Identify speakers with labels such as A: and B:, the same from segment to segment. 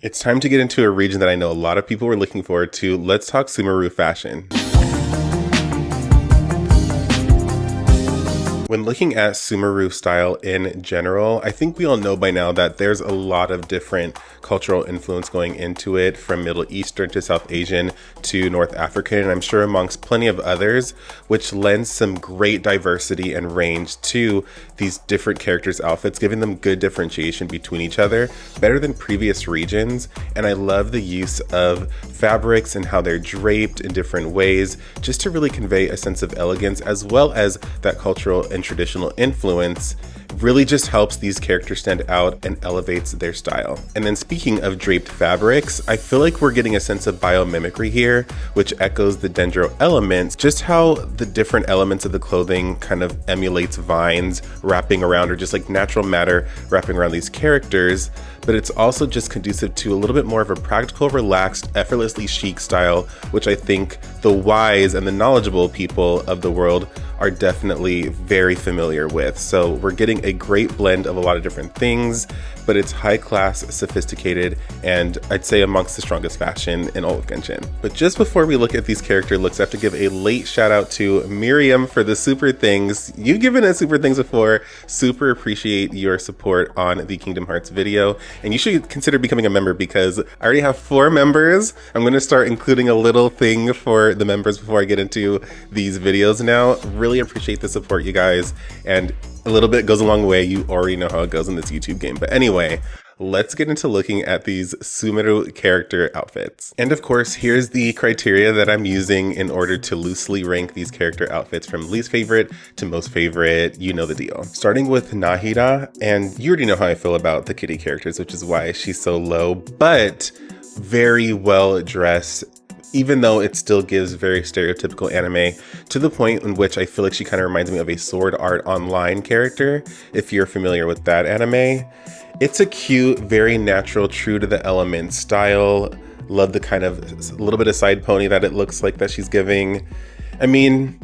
A: It's time to get into a region that I know a lot of people were looking forward to. Let's talk Sumeru fashion. When looking at Sumeru style in general, I think we all know by now that there's a lot of different cultural influence going into it, from Middle Eastern to South Asian to North African, and I'm sure amongst plenty of others, which lends some great diversity and range to these different characters' outfits, giving them good differentiation between each other, better than previous regions. And I love the use of fabrics and how they're draped in different ways, just to really convey a sense of elegance, as well as that cultural and traditional influence really just helps these characters stand out and elevates their style. And then speaking of draped fabrics, I feel like we're getting a sense of biomimicry here, which echoes the dendro elements, just how the different elements of the clothing kind of emulates vines wrapping around, or just like natural matter wrapping around these characters. But it's also just conducive to a little bit more of a practical, relaxed, effortlessly chic style, which I think the wise and the knowledgeable people of the world are definitely very familiar with. So we're getting a great blend of a lot of different things, but it's high class, sophisticated, and I'd say amongst the strongest fashion in all of Genshin. But just before we look at these character looks, I have to give a late shout out to Miriam for the super things. You've given us super things before. Super appreciate your support on the Kingdom Hearts video, and you should consider becoming a member because I already have 4 members. I'm going to start including a little thing for the members before I get into these videos now. Really appreciate the support, you guys, and a little bit goes a long way. You already know how it goes in this YouTube game. But anyway, let's get into looking at these Sumeru character outfits. And of course, here's the criteria that I'm using in order to loosely rank these character outfits from least favorite to most favorite. You know the deal. Starting with Nahida, and you already know how I feel about the kitty characters, which is why she's so low, but very well dressed, even though it still gives very stereotypical anime, to the point in which I feel like she kind of reminds me of a Sword Art Online character, if you're familiar with that anime. It's a cute, very natural, true to the element style. Love the kind of a little bit of side pony that it looks like that she's giving. I mean,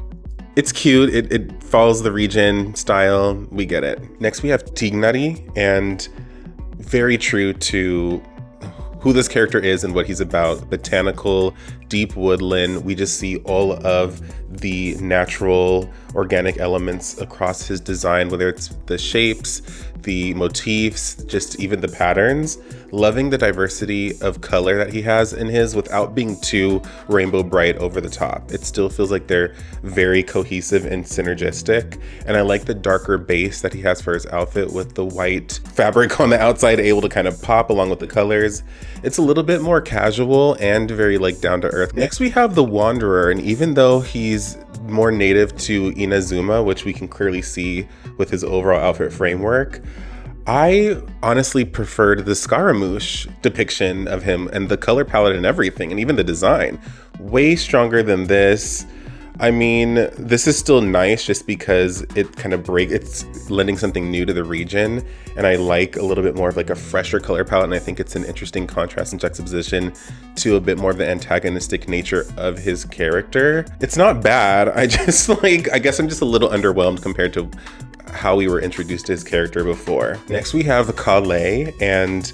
A: it's cute. It follows the region style. We get it. Next we have Tighnari, and very true to who this character is and what he's about. Botanical, deep woodland. We just see all of the natural organic elements across his design, whether it's the shapes, the motifs, just even the patterns. Loving the diversity of color that he has in his without being too rainbow bright over the top. It still feels like they're very cohesive and synergistic. And I like the darker base that he has for his outfit with the white fabric on the outside able to kind of pop along with the colors. It's a little bit more casual and very like down to earth. Next we have the Wanderer, and even though he's more native to Inazuma, which we can clearly see with his overall outfit framework, I honestly preferred the Scaramouche depiction of him and the color palette and everything, and even the design. Way stronger than this. I mean, this is still nice just because it kind of it's lending something new to the region, and I like a little bit more of like a fresher color palette, and I think it's an interesting contrast and juxtaposition to a bit more of the antagonistic nature of his character. It's not bad. I guess I'm just a little underwhelmed compared to how we were introduced to his character before. Next we have Collei, and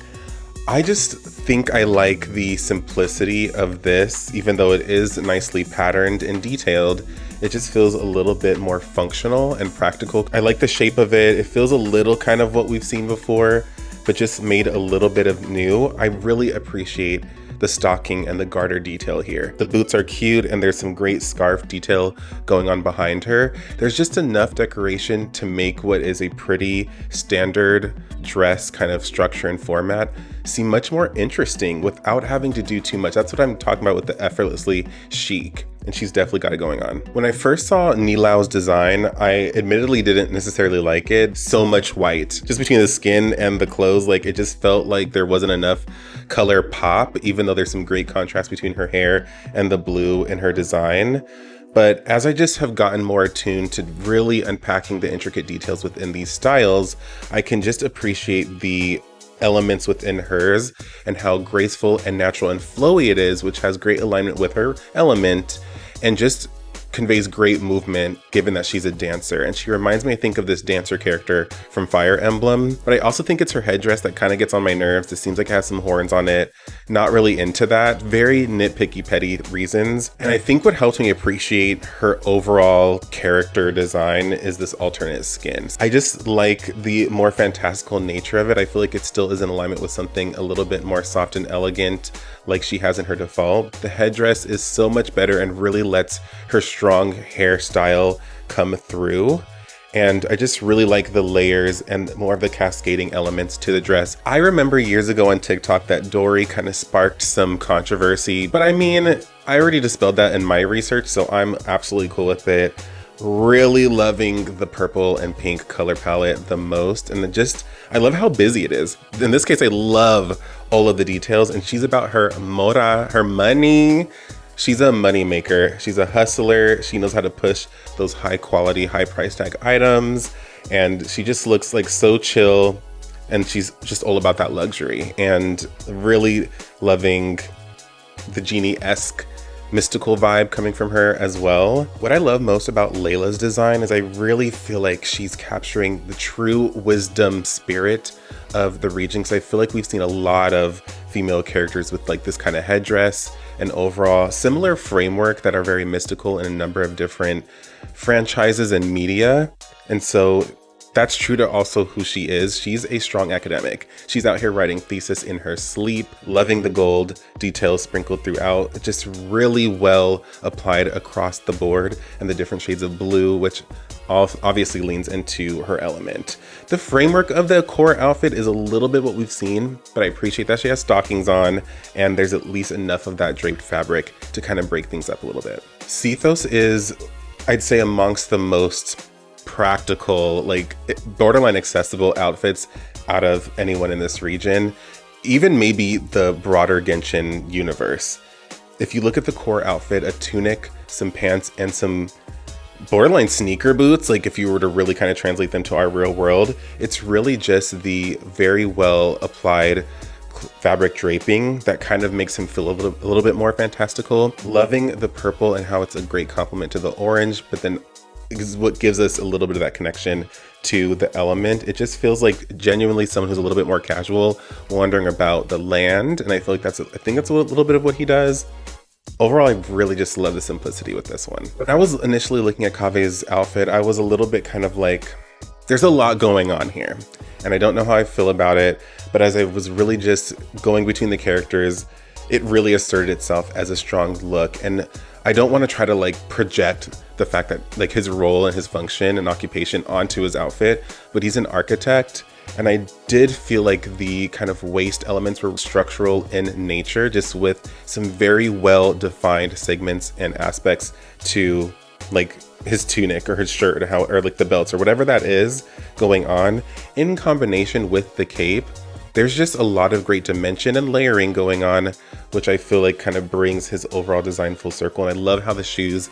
A: I just think I like the simplicity of this. Even though it is nicely patterned and detailed, it just feels a little bit more functional and practical. I like the shape of it. It feels a little kind of what we've seen before, but just made a little bit of new. I really appreciate the stocking and the garter detail here. The boots are cute, and there's some great scarf detail going on behind her. There's just enough decoration to make what is a pretty standard dress kind of structure and format seem much more interesting without having to do too much. That's what I'm talking about with the effortlessly chic, and she's definitely got it going on. When I first saw Nilou's design, I admittedly didn't necessarily like it. So much white, just between the skin and the clothes, like it just felt like there wasn't enough color pop, even though there's some great contrast between her hair and the blue in her design. But as I just have gotten more attuned to really unpacking the intricate details within these styles, I can just appreciate the elements within hers and how graceful and natural and flowy it is, which has great alignment with her element, and just conveys great movement given that she's a dancer. And she reminds me, I think, of this dancer character from Fire Emblem. But I also think it's her headdress that kind of gets on my nerves. It seems like it has some horns on it. Not really into that. Very nitpicky, petty reasons. And I think what helps me appreciate her overall character design is this alternate skin. I just like the more fantastical nature of it. I feel like it still is in alignment with something a little bit more soft and elegant like she has in her default. The headdress is so much better and really lets her strong hairstyle come through. And I just really like the layers and more of the cascading elements to the dress. I remember years ago on TikTok that Dori kind of sparked some controversy, but I mean, I already dispelled that in my research, so I'm absolutely cool with it. Really loving the purple and pink color palette the most. And I love how busy it is. In this case, I love all of the details, and she's about her mora, her money. She's a money maker. She's a hustler. She knows how to push those high quality, high price tag items. And she just looks like so chill. And she's just all about that luxury, and really loving the genie-esque mystical vibe coming from her as well. What I love most about Layla's design is I really feel like she's capturing the true wisdom spirit of the region. Because I feel like we've seen a lot of female characters with like this kind of headdress and overall similar framework that are very mystical in a number of different franchises and media. And so that's true to also who she is. She's a strong academic. She's out here writing thesis in her sleep, loving the gold details sprinkled throughout. Just really well applied across the board, and the different shades of blue, which obviously leans into her element. The framework of the core outfit is a little bit what we've seen, but I appreciate that she has stockings on and there's at least enough of that draped fabric to kind of break things up a little bit. Sethos is, I'd say, amongst the most practical, like borderline accessible outfits out of anyone in this region, even maybe the broader Genshin universe. If you look at the core outfit, a tunic, some pants, and some borderline sneaker boots, like if you were to really kind of translate them to our real world, it's really just the very well applied fabric draping that kind of makes him feel a little bit more fantastical. Loving the purple and how it's a great complement to the orange, but then is what gives us a little bit of that connection to the element. It just feels like genuinely someone who's a little bit more casual, wondering about the land. And I feel like I think that's a little bit of what he does. Overall, I really just love the simplicity with this one. When I was initially looking at Kaveh's outfit, I was a little bit kind of like, there's a lot going on here, and I don't know how I feel about it. But as I was really just going between the characters, it really asserted itself as a strong look. And I don't want to try to like project the fact that like his role and his function and occupation onto his outfit, but he's an architect. And I did feel like the kind of waist elements were structural in nature, just with some very well defined segments and aspects to like his tunic or his shirt or like the belts or whatever that is going on in combination with the cape. There's just a lot of great dimension and layering going on, which I feel like kind of brings his overall design full circle. And I love how the shoes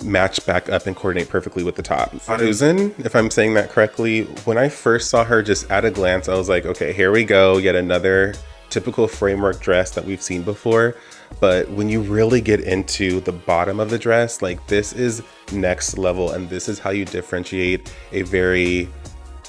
A: match back up and coordinate perfectly with the top. Faruzan, if I'm saying that correctly, when I first saw her just at a glance, I was like, okay, here we go, yet another typical framework dress that we've seen before. But when you really get into the bottom of the dress, like this is next level, and this is how you differentiate a very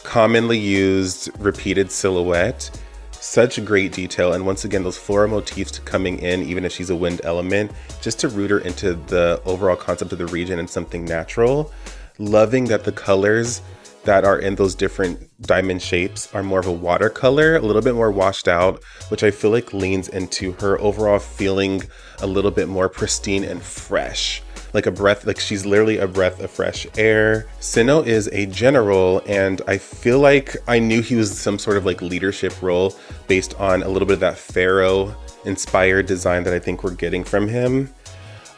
A: commonly used repeated silhouette. Such great detail, and once again those floral motifs coming in, even if she's a wind element, just to root her into the overall concept of the region and something natural. Loving that the colors that are in those different diamond shapes are more of a watercolor, a little bit more washed out, which I feel like leans into her overall feeling a little bit more pristine and fresh. Like a breath, like she's literally a breath of fresh air. Cyno is a general, and I feel like I knew he was some sort of like leadership role based on a little bit of that pharaoh inspired design that I think we're getting from him.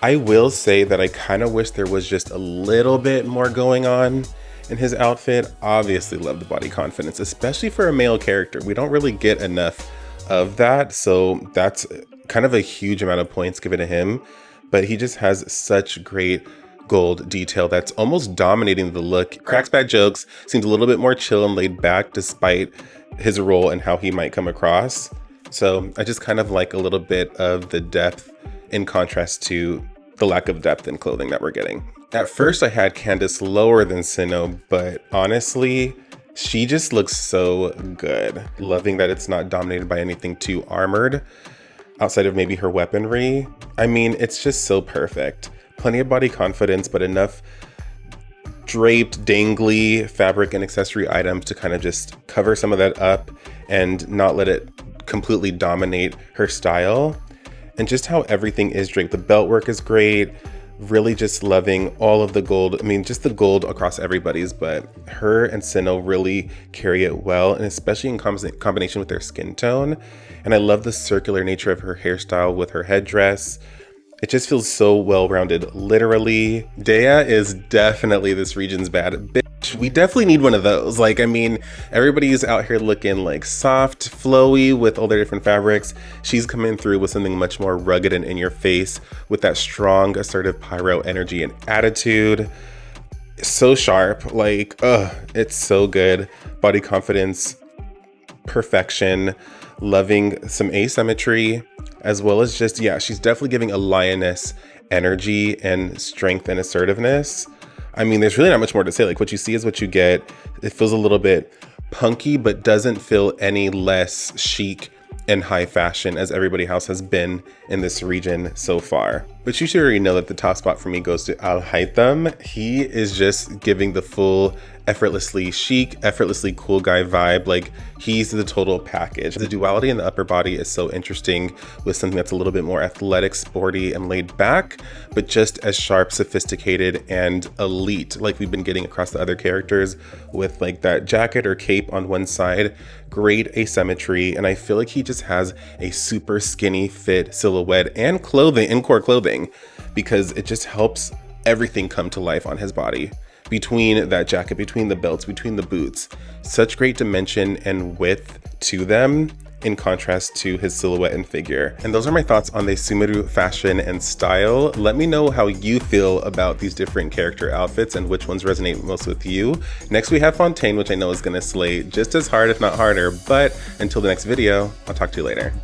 A: I will say that I kind of wish there was just a little bit more going on in his outfit. Obviously love the body confidence, especially for a male character. We don't really get enough of that, so that's kind of a huge amount of points given to him. But he just has such great gold detail that's almost dominating the look. Cracks bad jokes, seems a little bit more chill and laid back despite his role and how he might come across. So I just kind of like a little bit of the depth in contrast to the lack of depth in clothing that we're getting. At first I had Candace lower than Cyno, but honestly, she just looks so good. Loving that it's not dominated by anything too armored, outside of maybe her weaponry. I mean, it's just so perfect. Plenty of body confidence, but enough draped, dangly fabric and accessory items to kind of just cover some of that up and not let it completely dominate her style. And just how everything is draped. The belt work is great. Really just loving all of the gold. I mean, just the gold across everybody's, but her and Cyno really carry it well, and especially in combination with their skin tone. And I love the circular nature of her hairstyle with her headdress. It just feels so well-rounded, literally. Dehya is definitely this region's bad bitch. We definitely need one of those. Like, I mean, everybody's out here looking like soft, flowy with all their different fabrics. She's coming through with something much more rugged and in your face with that strong, assertive pyro energy and attitude. So sharp, like, it's so good. Body confidence, perfection, loving some asymmetry, as well as just, yeah, she's definitely giving a lioness energy and strength and assertiveness. I mean, there's really not much more to say. Like, what you see is what you get. It feels a little bit punky, but doesn't feel any less chic and high fashion as everybody else has been in this region so far. But you should already know that the top spot for me goes to Alhaitham. He is just giving the full effortlessly chic, effortlessly cool guy vibe. Like, he's the total package. The duality in the upper body is so interesting with something that's a little bit more athletic, sporty, and laid back, but just as sharp, sophisticated, and elite like we've been getting across the other characters with like that jacket or cape on one side. Great asymmetry, and I feel like he just has a super skinny fit silhouette and clothing, and core clothing, because it just helps everything come to life on his body. Between that jacket, between the belts, between the boots, such great dimension and width to them in contrast to his silhouette and figure. And those are my thoughts on the Sumeru fashion and style. Let me know how you feel about these different character outfits and which ones resonate most with you. Next we have Fontaine, which I know is gonna slay just as hard, if not harder, but until the next video, I'll talk to you later.